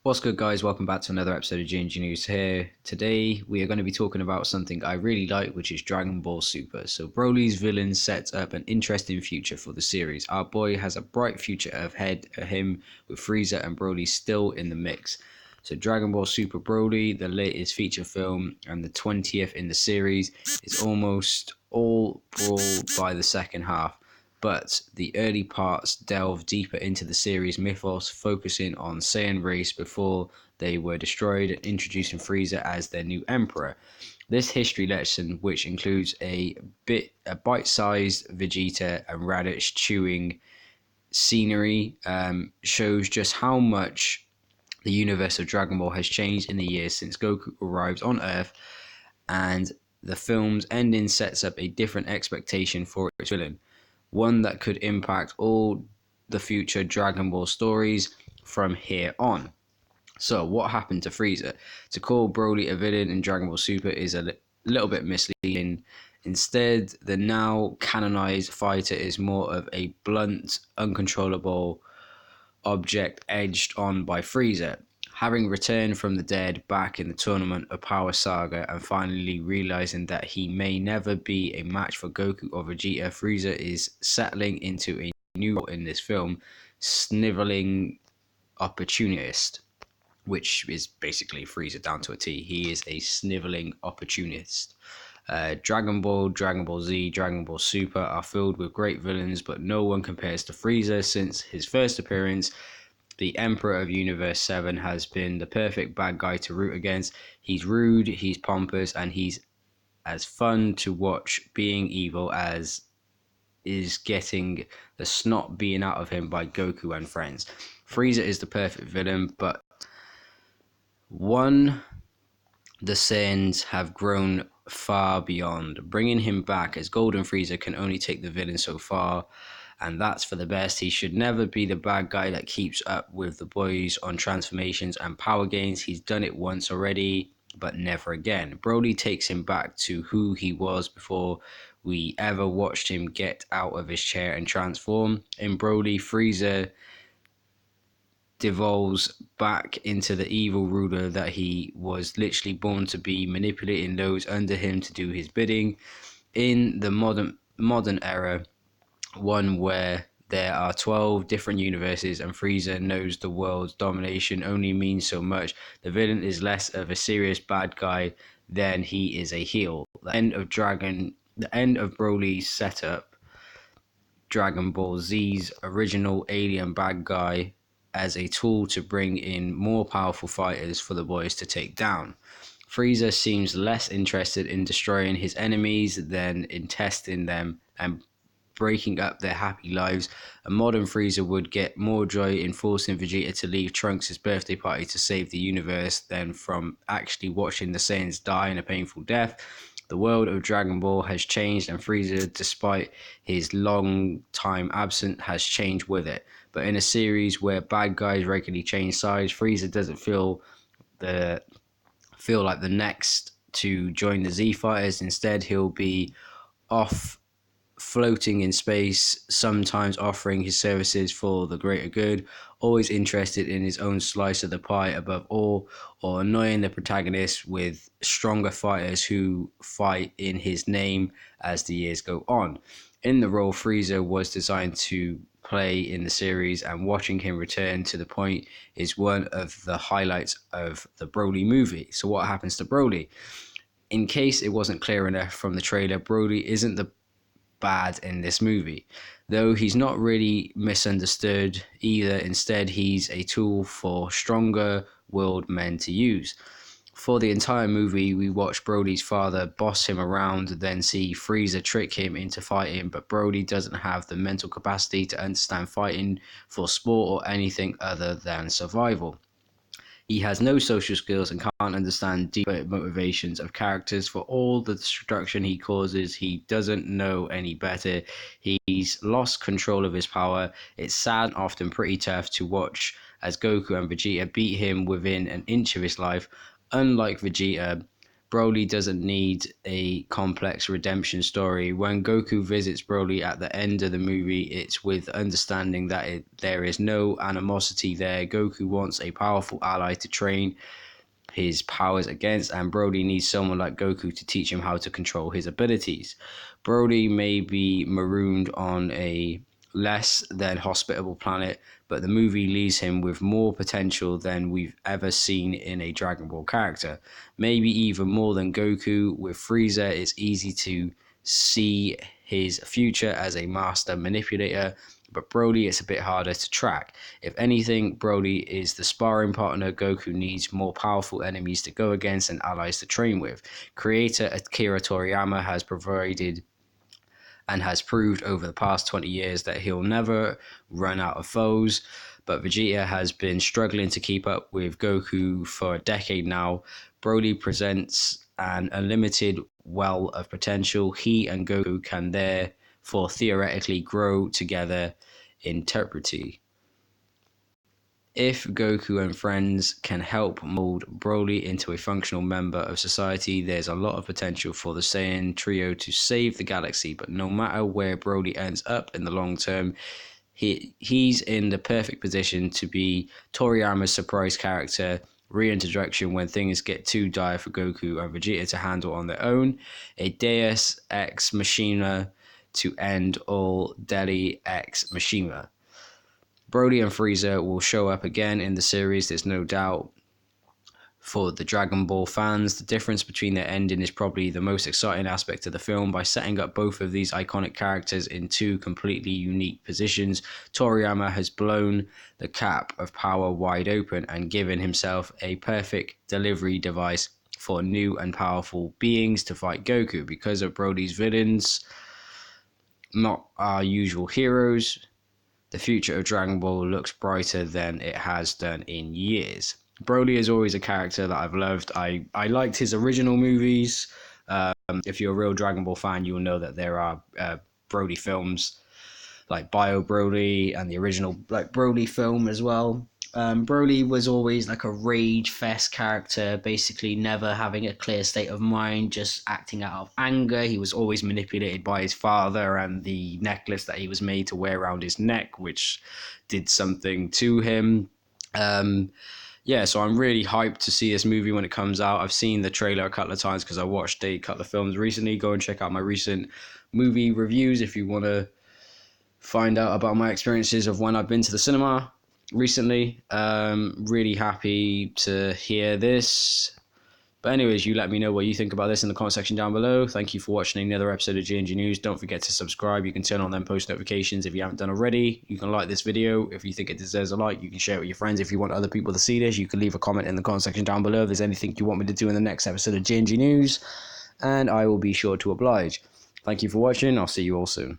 What's good, guys? Welcome back to another episode of G&G News here. Today, we are going to be talking about something I really like, which is Dragon Ball Super. So, Broly's villain sets up an interesting future for the series. Our boy has a bright future ahead of him, with Frieza and Broly still in the mix. So, Dragon Ball Super Broly, the latest feature film and the 20th in the series, is almost all Brawl by the second half. But the early parts delve deeper into the series' mythos, focusing on Saiyan race before they were destroyed and introducing Frieza as their new emperor. This history lesson, which includes a bite-sized Vegeta and Raditz chewing scenery, shows just how much the universe of Dragon Ball has changed in the years since Goku arrived on Earth, and the film's ending sets up a different expectation for its villain, one that could impact all the future Dragon Ball stories from here on. So, what happened to Frieza? To call Broly a villain in Dragon Ball Super is a little bit misleading. Instead, the now canonized fighter is more of a blunt, uncontrollable object edged on by Frieza. Having returned from the dead back in the Tournament of Power Saga and finally realizing that he may never be a match for Goku or Vegeta, Frieza is settling into a new role in this film, sniveling opportunist, which is basically Frieza down to a T. He is a sniveling opportunist. Dragon Ball, Dragon Ball Z, Dragon Ball Super are filled with great villains, but no one compares to Frieza. Since his first appearance, the Emperor of Universe 7 has been the perfect bad guy to root against. He's rude, he's pompous, and he's as fun to watch being evil as is getting the snot being out of him by Goku and friends. Frieza is the perfect villain, but one the Saiyans have grown far beyond. Bringing him back as Golden Frieza can only take the villain so far, and that's for the best. He should never be the bad guy that keeps up with the boys on transformations and power gains. He's done it once already, but never again. Broly takes him back to who he was before we ever watched him get out of his chair and transform. In Broly, Frieza devolves back into the evil ruler that he was literally born to be, manipulating those under him to do his bidding. In the modern era, one where there are 12 different universes and Frieza knows the world's domination only means so much, the villain is less of a serious bad guy than he is a heel. The end of Broly's setup, Dragon Ball Z's original alien bad guy, as a tool to bring in more powerful fighters for the boys to take down. Frieza seems less interested in destroying his enemies than in testing them and breaking up their happy lives. A modern Frieza would get more joy in forcing Vegeta to leave Trunks' birthday party to save the universe than from actually watching the Saiyans die in a painful death. The world of Dragon Ball has changed, and Frieza, despite his long time absent, has changed with it. But in a series where bad guys regularly change sides, Frieza doesn't feel like the next to join the Z Fighters. Instead, he'll be off floating in space, sometimes offering his services for the greater good, always interested in his own slice of the pie above all, or annoying the protagonist with stronger fighters who fight in his name as the years go on. In the role Frieza was designed to play in the series, and watching him return to the point is one of the highlights of the Broly movie. So what happens to Broly? In case it wasn't clear enough from the trailer, Broly isn't the bad in this movie, though he's not really misunderstood either. Instead, he's a tool for stronger willed men to use. For the entire movie, we watch Broly's father boss him around, then see Frieza trick him into fighting, but Broly doesn't have the mental capacity to understand fighting for sport or anything other than survival. He has no social skills and can't understand deeper motivations of characters. For all the destruction he causes, he doesn't know any better. He's lost control of his power. It's sad and often pretty tough to watch as Goku and Vegeta beat him within an inch of his life. Unlike Vegeta, Broly doesn't need a complex redemption story. When Goku visits Broly at the end of the movie, it's with understanding that there is no animosity there. Goku wants a powerful ally to train his powers against, and Broly needs someone like Goku to teach him how to control his abilities. Broly may be marooned on a less than hospitable planet, but the movie leaves him with more potential than we've ever seen in a Dragon Ball character. Maybe even more than Goku. With Frieza, it's easy to see his future as a master manipulator, but Broly is a bit harder to track. If anything, Broly is the sparring partner Goku needs, more powerful enemies to go against and allies to train with. Creator Akira Toriyama has provided and has proved over the past 20 years that he'll never run out of foes. But Vegeta has been struggling to keep up with Goku for a decade now. Broly presents an unlimited well of potential. He and Goku can therefore theoretically grow together in perpetuity. If Goku and friends can help mold Broly into a functional member of society, there's a lot of potential for the Saiyan trio to save the galaxy. But no matter where Broly ends up in the long term, he's in the perfect position to be Toriyama's surprise character reintroduction when things get too dire for Goku and Vegeta to handle on their own. A Deus Ex Machina to end all Deli Ex Machina. Broly and Frieza will show up again in the series, there's no doubt. For the Dragon Ball fans, the difference between their ending is probably the most exciting aspect of the film. By setting up both of these iconic characters in two completely unique positions, Toriyama has blown the cap of power wide open and given himself a perfect delivery device for new and powerful beings to fight Goku. Because of Broly's villains, not our usual heroes, the future of Dragon Ball looks brighter than it has done in years. Broly is always a character that I've loved. I liked his original movies. If you're a real Dragon Ball fan, you'll know that there are Broly films like Bio Broly and the original like Broly film as well. Broly was always like a rage fest character, basically never having a clear state of mind, just acting out of anger. He was always manipulated by his father and the necklace that he was made to wear around his neck, which did something to him. So I'm really hyped to see this movie when it comes out. I've seen the trailer a couple of times because I watched a couple of films recently. Go and check out my recent movie reviews if you want to find out about my experiences of when I've been to the cinema recently. Really happy to hear this. But anyways, you let me know what you think about this in the comment section down below. Thank you for watching another episode of G&G News. Don't forget to subscribe. You can turn on them post notifications if you haven't done already. You can like this video if you think it deserves a like. You can share it with your friends if you want other people to see this. You can leave a comment in the comment section down below if there's anything you want me to do in the next episode of G&G News. And I will be sure to oblige. Thank you for watching. I'll see you all soon.